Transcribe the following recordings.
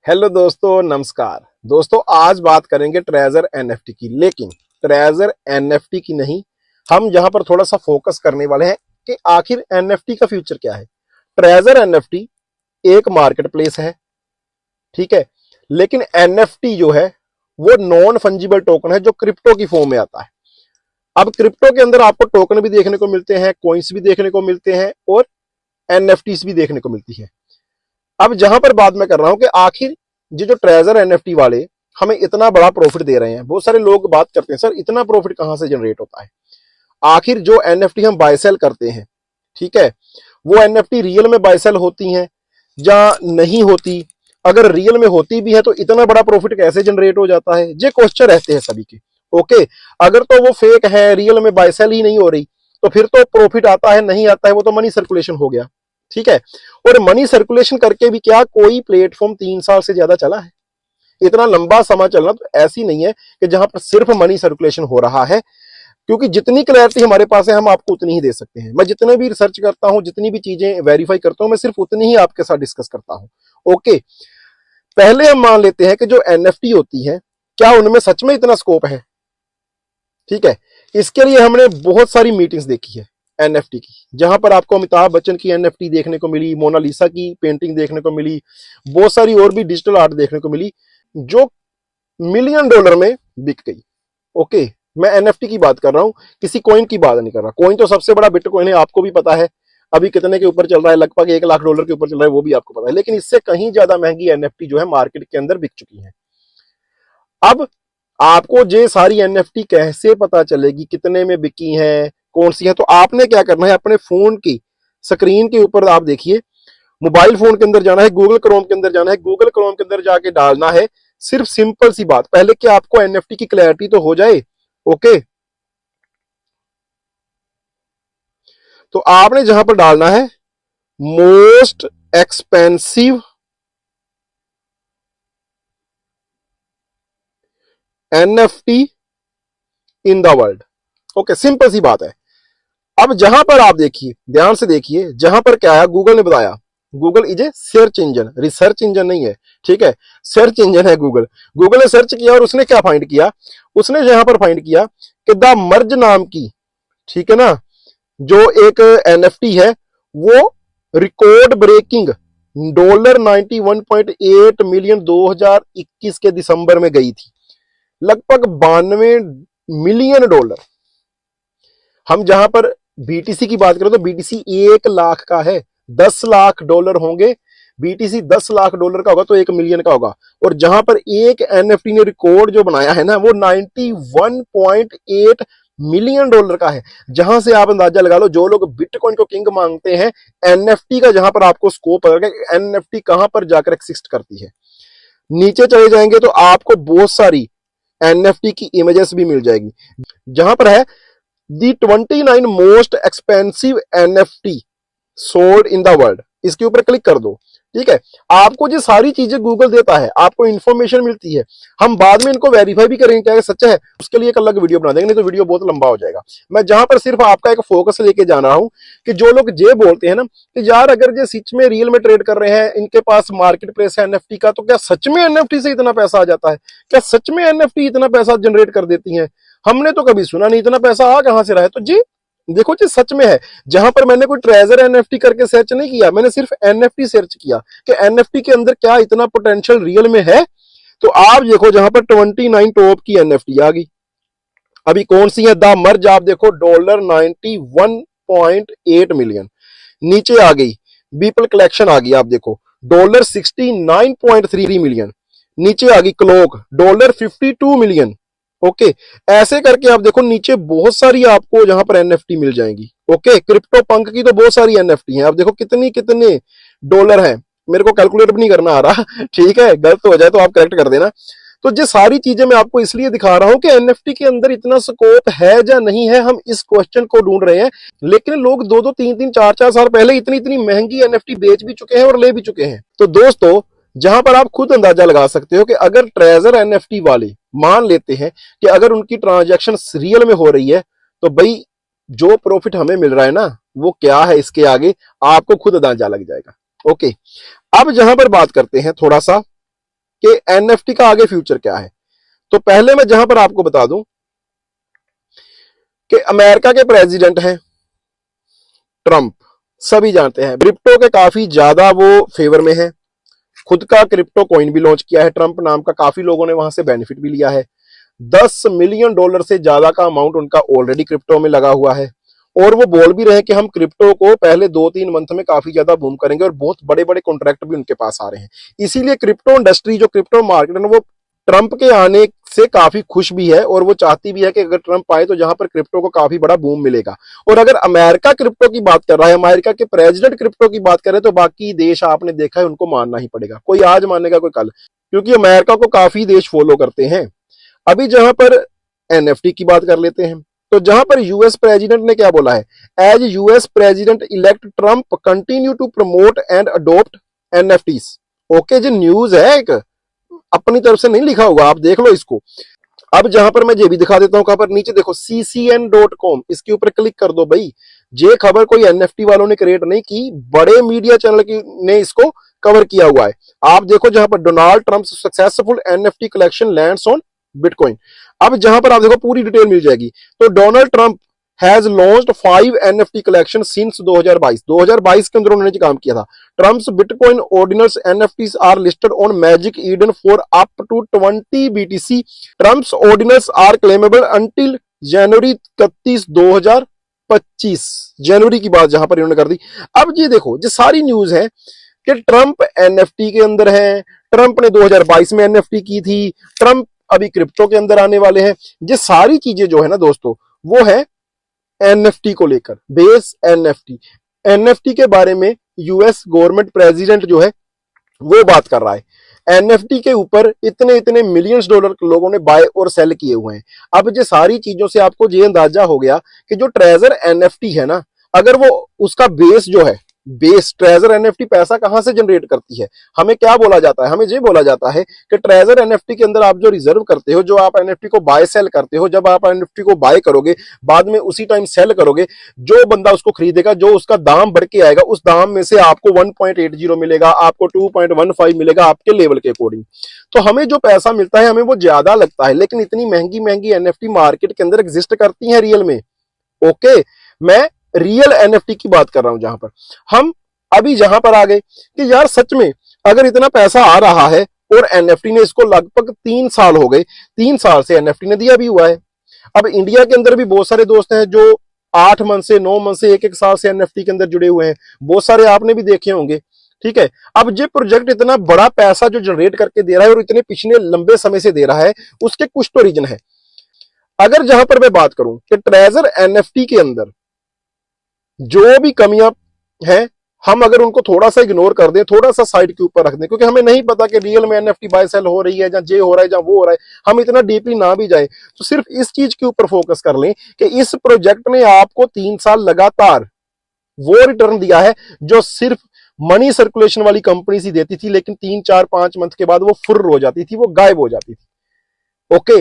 Hello दोस्तों, नमस्कार दोस्तों। आज बात करेंगे ट्रेजर एनएफटी की, लेकिन ट्रेजर एनएफटी की नहीं। हम यहां पर थोड़ा सा फोकस करने वाले हैं कि आखिर एनएफटी का फ्यूचर क्या है। ट्रेजर एनएफटी एक मार्केट प्लेस है, ठीक है, लेकिन एनएफटी जो है वो नॉन फंजिबल टोकन है जो क्रिप्टो की फॉर्म में आता है। अब क्रिप्टो के अंदर आपको टोकन भी देखने को मिलते हैं, कॉइन्स भी देखने को मिलते हैं और एनएफटीज भी देखने को मिलती है। अब जहां पर बात मैं कर रहा हूं कि आखिर ये जो ट्रेजर एनएफटी वाले हमें इतना बड़ा प्रॉफिट दे रहे हैं, बहुत सारे लोग बात करते हैं सर इतना प्रॉफिट कहां से जनरेट होता है। आखिर जो एनएफटी हम बाय सेल करते हैं, ठीक है, वो एनएफटी रियल में बाय सेल होती हैं या नहीं होती। अगर रियल में होती भी है तो इतना बड़ा प्रॉफिट कैसे जनरेट हो जाता है, ये क्वेश्चन रहते हैं सभी के। ओके, अगर तो वो फेक है, रियल में बाय सेल ही नहीं हो रही, तो फिर तो प्रॉफिट आता है नहीं आता है वो तो मनी सर्कुलेशन हो गया, ठीक है। और मनी सर्कुलेशन करके भी क्या कोई प्लेटफॉर्म 3 साल से ज्यादा चला है? इतना लंबा समय चलना तो ऐसी नहीं है कि जहां पर सिर्फ मनी सर्कुलेशन हो रहा है, क्योंकि जितनी क्लैरिटी हमारे पास है हम आपको उतनी ही दे सकते हैं। मैं जितने भी रिसर्च करता हूं, जितनी भी चीजें वेरीफाई करता हूं, मैं सिर्फ उतनी ही आपके साथ डिस्कस करता हूं। ओके, पहले हम मान लेते हैं कि जो एनएफटी होती है क्या उनमें सच में इतना स्कोप है, ठीक है। इसके लिए हमने बहुत सारी मीटिंग्स देखी है एनएफटी की, जहां पर आपको अमिताभ बच्चन की एनएफटी देखने को मिली, मोनालिसा की पेंटिंग देखने को मिली, बहुत सारी और भी डिजिटल आर्ट देखने को मिली जो मिलियन डॉलर में बिक गई। ओके, मैं एनएफटी की बात कर रहा हूं, किसी कॉइन की बात नहीं कर रहा। कॉइन तो सबसे बड़ा बिटकॉइन है, आपको भी पता है। अभी कितने के ऊपर चल रहा है? लगभग $1 लाख के ऊपर चल रहा है, वो भी आपको पता है। लेकिन इससे कहीं ज्यादा महंगी एनएफटी जो है मार्केट के अंदर बिक चुकी है। अब आपको ये सारी एनएफटी कैसे पता चलेगी कितने में बिकी हैं, कौन सी है? तो आपने क्या करना है, अपने फोन की स्क्रीन के ऊपर आप देखिए, मोबाइल फोन के अंदर जाना है, गूगल क्रोम के अंदर जाना है, गूगल क्रोम के अंदर जाके डालना है सिर्फ सिंपल सी बात, पहले कि आपको एनएफटी की क्लैरिटी तो हो जाए। ओके, तो आपने जहां पर डालना है most expensive NFT in the world. Okay, simple सी बात है। अब जहां पर आप देखिए, ध्यान से देखिए, जहां पर क्या है, गूगल ने बताया Google is a search engine, research engine नहीं है, ठीक है, सर्च इंजन है गूगल। गूगल ने सर्च किया और उसने क्या फाइंड किया? उसने यहां पर फाइंड किया कि द मर्ज नाम की, ठीक है ना, जो एक एनएफटी है वो रिकॉर्ड ब्रेकिंग $91.8 मिलियन 2021 के दिसंबर में गई थी, लगभग $92 मिलियन। हम जहां पर बीटीसी की बात करें तो बीटीसी 1 लाख का है, $10 लाख होंगे। बीटीसी $10 लाख का होगा तो 1 मिलियन का होगा। और जहां पर एक एनएफटी ने रिकॉर्ड जो बनाया है ना, वो $91.8 मिलियन का है। जहां से आप अंदाजा लगा लो, जो लोग बिटकॉइन को किंग मांगते हैं, एनएफटी का जहां पर आपको स्कोप है, एनएफटी कहां पर जाकर एक्सिस्ट करती है। नीचे चले जाएंगे तो आपको बहुत सारी एनएफटी की इमेजेस भी मिल जाएगी, जहां पर है दी 29 most expensive NFT sold in the world. इसके ऊपर क्लिक कर दो, ठीक है। आपको जो सारी चीजें गूगल देता है, आपको इंफॉर्मेशन मिलती है। हम बाद में इनको वेरीफाई भी करेंगे क्या सच है, उसके लिए एक अलग वीडियो बना देंगे, नहीं तो वीडियो बहुत लंबा हो जाएगा। मैं जहां पर सिर्फ आपका एक फोकस लेके जा रहा हूं कि जो लोग ये बोलते हैं ना कि यार अगर ये सच में रियल में ट्रेड कर रहे हैं, इनके पास मार्केट प्लेस है एनएफटी का, तो क्या सच में एनएफटी से इतना पैसा आ जाता है? क्या सच में एनएफटी इतना पैसा जनरेट कर देती है? हमने तो कभी सुना नहीं, इतना पैसा आ कहां से रहा है? तो जी देखो जी, सच में है। जहां पर मैंने कोई ट्रेजर एनएफटी करके सर्च नहीं किया, मैंने सिर्फ एनएफटी सर्च किया कि एनएफटी के अंदर क्या इतना पोटेंशियल रियल में है। तो आप देखो जहां पर 29 टॉप की एनएफटी आ गई। अभी कौन सी है? द मर्ज, आप देखो $91.8 मिलियन। नीचे आ गई बीपल कलेक्शन आ गई, आप देखो $69.3 मिलियन। नीचे आ गई क्लोक $52 मिलियन। ओके, ऐसे करके आप देखो नीचे बहुत सारी आपको जहां पर एनएफटी मिल जाएंगी। ओके, क्रिप्टो पंक की तो बहुत सारी एनएफटी हैं, आप देखो कितनी कितने डॉलर हैं। मेरे को कैलकुलेट भी नहीं करना आ रहा ठीक है, गलत हो जाए तो आप करेक्ट कर देना। तो ये सारी चीजें मैं आपको इसलिए दिखा रहा हूं कि एनएफटी के अंदर इतना स्कोप है या नहीं है, हम इस क्वेश्चन को ढूंढ रहे हैं। लेकिन लोग 2-2, 3-3, 4-4 साल पहले इतनी इतनी महंगी एनएफटी बेच भी चुके हैं और ले भी चुके हैं। तो दोस्तों, जहां पर आप खुद अंदाजा लगा सकते हो कि अगर ट्रेजर एनएफटी वाले मान लेते हैं कि अगर उनकी ट्रांजैक्शन रियल में हो रही है, तो भाई जो प्रॉफिट हमें मिल रहा है ना, वो क्या है इसके आगे, आपको खुद अंदाजा लग जाएगा। ओके, अब जहां पर बात करते हैं थोड़ा सा कि एनएफटी का आगे फ्यूचर क्या है। तो पहले मैं जहां पर आपको बता दूं कि अमेरिका के प्रेसिडेंट हैं ट्रंप, सभी जानते हैं, क्रिप्टो के काफी ज्यादा वो फेवर में है। खुद का क्रिप्टो कॉइन भी लॉन्च किया है ट्रंप नाम का, काफी लोगों ने वहां से बेनिफिट भी लिया है। $10 मिलियन से ज्यादा का अमाउंट उनका ऑलरेडी क्रिप्टो में लगा हुआ है। और वो बोल भी रहे हैं कि हम क्रिप्टो को पहले 2-3 मंथ में काफी ज्यादा बूम करेंगे, और बहुत बड़े बड़े कॉन्ट्रैक्ट भी उनके पास आ रहे हैं। इसीलिए क्रिप्टो इंडस्ट्री, जो क्रिप्टो मार्केट है, वो ट्रंप के आने से काफी खुश भी है, और वो चाहती भी है कि अगर ट्रंप आए तो जहां पर क्रिप्टो को काफी बड़ा बूम मिलेगा। और अगर अमेरिका क्रिप्टो की बात कर रहा है, अमेरिका के प्रेसिडेंट क्रिप्टो की बात कर रहे हैं, तो बाकी देश आपने देखा है उनको मानना ही पड़ेगा। कोई आज मानेगा कोई कल, क्योंकि अमेरिका को काफी देश फॉलो करते हैं। अभी जहां पर एनएफटी की बात कर लेते हैं, तो जहां पर यूएस प्रेसिडेंट ने क्या बोला है, as US president elect Trump continue to promote and adopt NFTs. Okay जी, न्यूज है, एक अपनी तरफ से नहीं लिखा होगा, आप देख लो इसको। अब जहां पर मैं ये भी दिखा देता हूं, कहां पर, नीचे देखो ccn.com, इसके ऊपर क्लिक कर दो भाई। ये खबर कोई एनएफटी वालों ने क्रिएट नहीं की, बड़े मीडिया चैनल की ने इसको कवर किया हुआ है। आप देखो जहां पर Donald Trump successful NFT collection lands on bitcoin. अब जहां पर आप देखो पूरी डिटेल मिल जाएगी। तो Donald Trump has launched 5 NFT collection since 2022 के अंदर उन्होंने काम किया था। Trump's Bitcoin Ordinals NFTs are listed on Magic Eden for up to 20 BTC. Trump's Ordinals are claimable until January 31, 2025। जनवरी की बात जहां पर इन्होंने कर दी। अब ये देखो, जो सारी न्यूज है कि ट्रंप एनएफटी के अंदर है, ट्रंप ने 2022 में एनएफटी की थी, ट्रंप अभी क्रिप्टो के अंदर आने वाले हैं। ये सारी चीजें जो है ना दोस्तों, वो है एनएफटी को लेकर, बेस एनएफटी। एनएफटी के बारे में यूएस गवर्नमेंट प्रेसिडेंट जो है वो बात कर रहा है। एनएफटी के ऊपर इतने इतने मिलियंस डॉलर लोगों ने बाय और सेल किए हुए हैं। अब ये सारी चीजों से आपको ये अंदाजा हो गया कि जो ट्रेजर एनएफटी है ना, अगर वो उसका बेस जो है, बेस ट्रेजर एनएफटी पैसा कहां से जनरेट करती है, हमें क्या बोला जाता है, हमें ये बोला जाता है कि ट्रेजर एनएफटी के अंदर आप जो रिजर्व करते हो, जो आप एनएफटी को बाय सेल करते हो, जब आप एनएफटी को बाय करोगे, बाद में उसी टाइम सेल करोगे, जो बंदा उसको खरीदेगा, जो उसका दाम बढ़ के आएगा, उस दाम में से आपको 1.80 मिलेगा, आपको 2.15 मिलेगा, आपके लेवल के अकॉर्डिंग। तो हमें जो पैसा मिलता है, हमें वो ज्यादा लगता है, लेकिन इतनी महंगी महंगी एनएफटी मार्केट के अंदर एग्जिस्ट करती है रियल में। ओके, मैं रियल एनएफटी की बात कर रहा हूं, जहां पर हम अभी जहां पर आ गए कि यार सच में अगर इतना पैसा आ रहा है, और एनएफटी ने इसको लगभग 3 साल हो गए, 3 साल से एनएफटी ने दिया भी हुआ है। अब इंडिया के अंदर भी बहुत सारे दोस्त हैं जो 8 मंथ से 9 मंथ से 1-1 साल से एनएफटी के अंदर जुड़े हुए हैं, बहुत सारे आपने भी देखे होंगे। ठीक है, अब ये प्रोजेक्ट इतना बड़ा पैसा जो जनरेट करके दे रहा है और इतने पिछले लंबे समय से दे रहा है, उसके कुछ तो रीजन है। अगर जहां पर मैं बात करूं कि ट्रेजर एनएफटी के अंदर जो भी कमियां हैं, हम अगर उनको थोड़ा सा इग्नोर कर दें, थोड़ा सा साइड के ऊपर रख दें, क्योंकि हमें नहीं पता कि रियल में एनएफटी बाय सेल हो रही है, या जे हो रहा है, या वो हो रहा है, हम इतना डीपली ना भी जाए, तो सिर्फ इस चीज के ऊपर फोकस कर लें कि इस प्रोजेक्ट ने आपको 3 साल लगातार वो रिटर्न दिया है जो सिर्फ मनी सर्कुलेशन वाली कंपनी सी देती थी, लेकिन 3-4-5 मंथ के बाद वो फुर्र हो जाती थी, वो गायब हो जाती थी। ओके,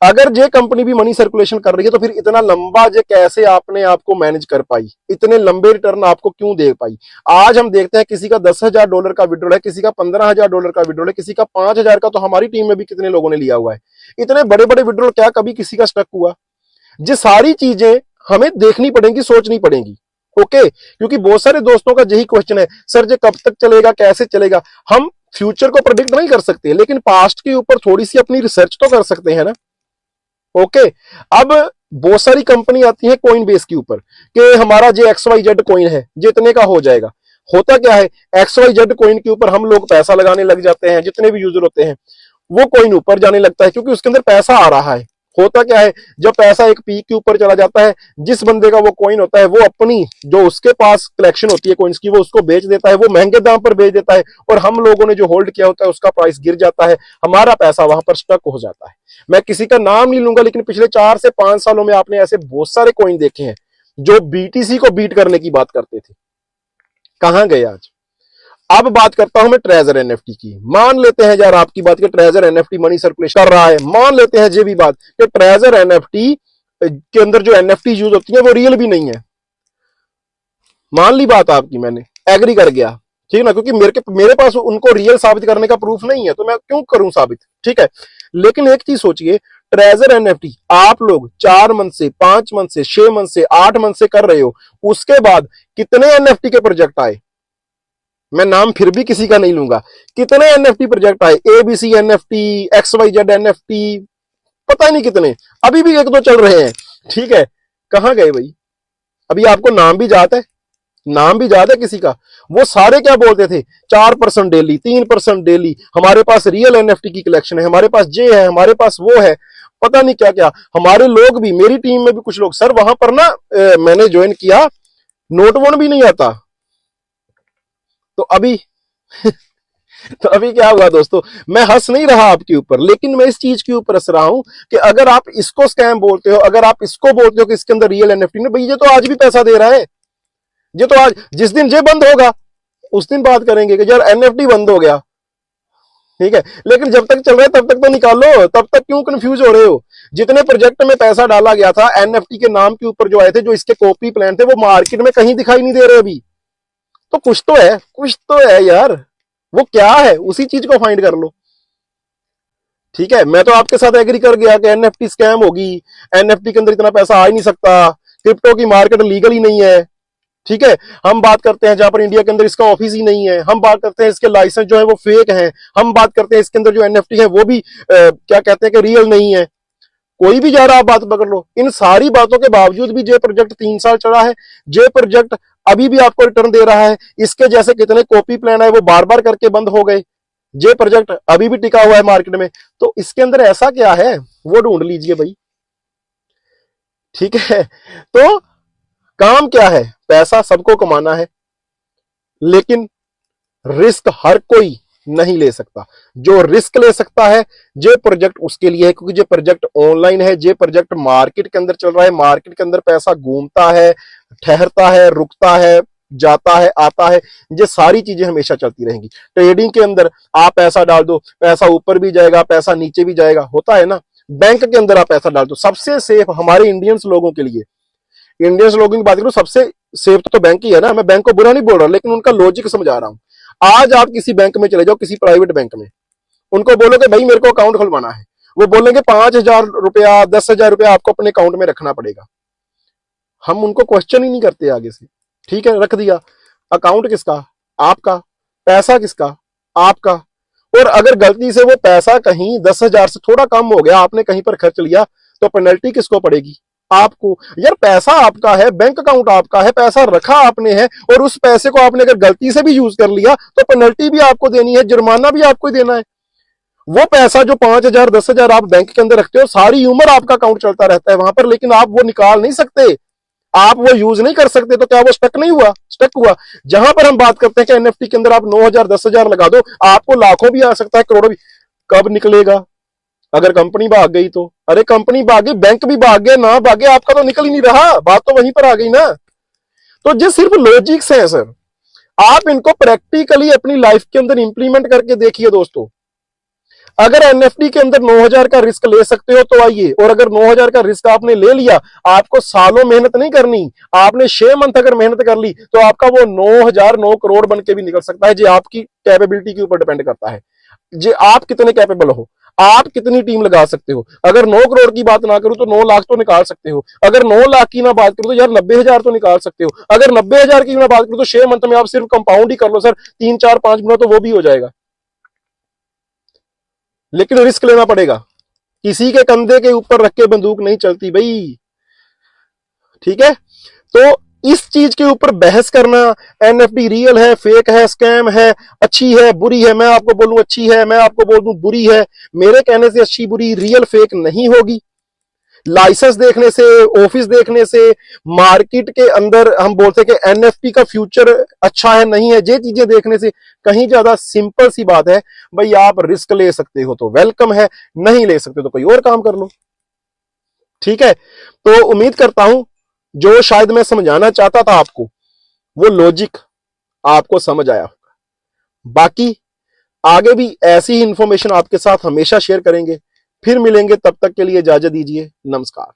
अगर जे कंपनी भी मनी सर्कुलेशन कर रही है, तो फिर इतना लंबा जे कैसे आपने आपको मैनेज कर पाई, इतने लंबे रिटर्न आपको क्यों दे पाई। आज हम देखते हैं किसी का $10,000 का विड्रॉल है, किसी का $15,000 का विड्रॉल है, किसी का 5,000 का, तो हमारी टीम में भी कितने लोगों ने लिया हुआ है। इतने बड़े बड़े विड्रॉल क्या कभी किसी का स्टक हुआ। ये सारी चीजें हमें देखनी पड़ेंगी, सोचनी पड़ेंगी। ओके, क्योंकि बहुत सारे दोस्तों का यही क्वेश्चन है, सर ये कब तक चलेगा, कैसे चलेगा। हम फ्यूचर को प्रेडिक्ट नहीं कर सकते, लेकिन पास्ट के ऊपर थोड़ी सी अपनी रिसर्च तो कर सकते हैं ना। ओके, अब बहुत सारी कंपनी आती है कॉइन बेस के ऊपर कि हमारा जो XYZ कॉइन है जितने का हो जाएगा। होता क्या है, XYZ कॉइन के ऊपर हम लोग पैसा लगाने लग जाते हैं, जितने भी यूजर होते हैं वो कॉइन ऊपर जाने लगता है, क्योंकि उसके अंदर पैसा आ रहा है। होता क्या है, जब पैसा एक पीक के ऊपर चला जाता है, जिस बंदे का वो कॉइन होता है, वो अपनी जो उसके पास कलेक्शन होती है कॉइन्स की, वो उसको बेच देता है, वो महंगे दाम पर बेच देता है, और हम लोगों ने जो होल्ड किया होता है उसका प्राइस गिर जाता है, हमारा पैसा वहां पर स्टक हो जाता है। मैं किसी का नाम नहीं लूंगा, लेकिन पिछले 4 से 5 सालों में आपने ऐसे बहुत सारे कॉइन देखे हैं जो बीटीसी को बीट करने की बात करते थे, कहां गए आज। अब बात करता हूं मैं ट्रेजर एनएफटी की। मान लेते हैं यार आपकी बात कि ट्रेजर एनएफटी मनी सर्कुलेशन कर रहा है, मान लेते हैं ये भी बात कि ट्रेजर एनएफटी के अंदर जो एनएफटी यूज होती है वो रियल भी नहीं है। मान ली बात आपकी, मैंने एग्री कर गया, ठीक है ना, क्योंकि मेरे पास उनको रियल साबित करने का प्रूफ नहीं है, तो मैं क्यों करूं साबित, ठीक है। लेकिन एक चीज सोचिए, ट्रेजर एनएफटी आप लोग 4 मंथ से, 5 मंथ से, 6 मंथ से, 8 मंथ से कर रहे हो, उसके बाद कितने एनएफटी के प्रोजेक्ट आए, मैं नाम फिर भी किसी का नहीं लूंगा, कितने एनएफटी प्रोजेक्ट आए, एबीसी एनएफटी, XYZ एनएफटी, पता ही नहीं कितने, अभी भी एक दो चल रहे हैं, ठीक है। कहां गए भाई? अभी आपको नाम भी याद है, नाम भी याद है किसी का? वो सारे क्या बोलते थे, 4% डेली, 3% डेली, हमारे पास रियल एनएफटी की कलेक्शन है, हमारे पास ये है, हमारे पास वो है, पता नहीं क्या क्या। हमारे लोग भी, मेरी टीम में भी कुछ लोग, सर वहां पर ना मैंने ज्वाइन किया, नोट वोट भी नहीं आता। तो अभी तो अभी क्या हुआ दोस्तों, मैं हंस नहीं रहा आपके ऊपर, लेकिन मैं इस चीज के ऊपर हंस रहा हूं कि अगर आप इसको स्कैम बोलते हो, अगर आप इसको बोलते हो कि इसके अंदर रियल एनएफटी नहीं, भाई ये तो आज भी पैसा दे रहा है, ये तो आज, जिस दिन ये बंद होगा उस दिन बात करेंगे कि यार एनएफटी बंद हो गया, ठीक है। लेकिन जब तक चल रहा है तब तक तो निकालो, तब तक क्यों कंफ्यूज हो रहे हो? जितने प्रोजेक्ट में पैसा डाला गया था एनएफटी के नाम के ऊपर जो आए थे, जो इसके कॉपी प्लान थे, वो मार्केट में कहीं दिखाई नहीं दे रहे अभी। तो कुछ तो है, कुछ तो है यार, वो क्या है, उसी चीज को फाइंड कर लो, ठीक है। मैं तो आपके साथ एग्री कर गया कि एनएफटी स्कैम होगी, एनएफटी के अंदर इतना पैसा आ ही नहीं सकता, क्रिप्टो की मार्केट लीगल ही नहीं है, ठीक है। हम बात करते हैं जहां पर इंडिया के अंदर इसका ऑफिस ही नहीं है, हम बात करते हैं इसके लाइसेंस जो है वो फेक हैं, हम बात करते हैं इसके अंदर जो एनएफटी है वो भी क्या कहते हैं कि रियल नहीं है, कोई भी जा रहा, आप बात पकड़ लो। इन सारी बातों के बावजूद भी जे प्रोजेक्ट 3 साल चला है, जे प्रोजेक्ट अभी भी आपको रिटर्न दे रहा है, इसके जैसे कितने कॉपी प्लान है वो बार बार करके बंद हो गए, जे प्रोजेक्ट अभी भी टिका हुआ है मार्केट में। तो इसके अंदर ऐसा क्या है, वो ढूंढ लीजिए भाई, ठीक है। तो काम क्या है, पैसा सबको कमाना है, लेकिन रिस्क हर कोई नहीं ले सकता। जो रिस्क ले सकता है, जे प्रोजेक्ट उसके लिए है, क्योंकि जे प्रोजेक्ट ऑनलाइन है, जे प्रोजेक्ट मार्केट के अंदर चल रहा है, मार्केट के अंदर पैसा घूमता है, ठहरता है, रुकता है, जाता है, आता है, ये सारी चीजें हमेशा चलती रहेंगी। ट्रेडिंग के अंदर आप पैसा डाल दो, पैसा ऊपर भी जाएगा, पैसा नीचे भी जाएगा, होता है ना। बैंक के अंदर आप पैसा डाल दो, सबसे सेफ हमारे इंडियंस लोगों के लिए, इंडियंस लोगों की बात करूं, सबसे सेफ तो बैंक ही है ना। मैं बैंक को बुरा नहीं बोल रहा, लेकिन उनका लॉजिक समझा रहा हूं। आज आप किसी बैंक में चले जाओ, किसी प्राइवेट बैंक में, उनको बोलो कि भाई मेरे को अकाउंट खुलवाना है, वो बोलेंगे 5,000 रुपया, 10,000 रुपया आपको अपने अकाउंट में रखना पड़ेगा। हम उनको क्वेश्चन ही नहीं करते आगे से, ठीक है, रख दिया। अकाउंट किसका? आपका। पैसा किसका? आपका। और अगर गलती से वो पैसा कहीं 10,000 से थोड़ा कम हो गया, आपने कहीं पर खर्च लिया, तो पेनल्टी किसको पड़ेगी? आपको। यार पैसा आपका है, बैंक अकाउंट आपका है, पैसा रखा आपने है, और उस पैसे को आपने अगर गलती से भी यूज कर लिया तो पेनल्टी भी आपको देनी है, जुर्माना भी आपको ही देना है। वो पैसा जो 5,000 10,000 आप बैंक के अंदर रखते हो, सारी उम्र आपका अकाउंट चलता रहता है वहां पर, लेकिन आप वो निकाल नहीं सकते, आप वो यूज नहीं कर सकते। तो क्या वो स्टक नहीं हुआ? स्टक हुआ। जहां पर हम बात करते हैं कि एनएफटी के अंदर आप 9,000 10,000 लगा दो, आपको लाखों भी आ सकता है, करोड़ों भी। कब निकलेगा? अगर कंपनी भाग गई तो। अरे कंपनी भाग गई, बैंक भी भाग गया, ना भागे, आपका तो निकल ही नहीं रहा, बात तो वहीं पर आ गई ना। तो जो सिर्फ लॉजिक्स है सर, आप इनको प्रैक्टिकली अपनी लाइफ के अंदर इंप्लीमेंट करके देखिए दोस्तों। अगर एनएफटी के अंदर 9,000 का रिस्क ले सकते हो तो आइए, और अगर 9,000 का रिस्क आपने ले लिया, आपको सालों मेहनत नहीं करनी, आपने 6 मंथ अगर मेहनत कर ली, तो आपका वो 9,000 9 करोड़ बन के भी निकल सकता है। जो आपकी कैपेबिलिटी के ऊपर डिपेंड करता है, जो आप कितने कैपेबल हो, आप कितनी टीम लगा सकते हो। अगर 9 करोड़ की बात ना करूं तो 9 लाख तो निकाल सकते हो, अगर 9 लाख की ना बात करूं तो यार 90,000 तो निकाल सकते हो, अगर 90,000 की ना बात करूं तो 6 मंथ में आप सिर्फ कंपाउंड ही कर लो सर, 3 4 5 गुना तो वो भी हो जाएगा। लेकिन रिस्क लेना पड़ेगा, किसी के कंधे के ऊपर रख के बंदूक नहीं चलती भाई, ठीक है। तो इस चीज के ऊपर बहस करना, एनएफटी रियल है, फेक है, स्कैम है, अच्छी है, बुरी है, मैं आपको बोलूं अच्छी है, मैं आपको बोल दूं बुरी है, मेरे कहने से अच्छी बुरी रियल फेक नहीं होगी। लाइसेंस देखने से, ऑफिस देखने से, मार्केट के अंदर हम बोलते हैं कि एनएफटी का फ्यूचर अच्छा है नहीं है, ये चीजें देखने से कहीं ज्यादा सिंपल सी बात है, भाई आप रिस्क ले सकते हो तो वेलकम है, नहीं ले सकते तो कोई और काम कर लो, ठीक है। तो उम्मीद करता हूं जो शायद मैं समझाना चाहता था आपको, वो लॉजिक आपको समझ आया होगा। बाकी आगे भी ऐसी ही इंफॉर्मेशन आपके साथ हमेशा शेयर करेंगे, फिर मिलेंगे, तब तक के लिए इजाजत दीजिए, नमस्कार।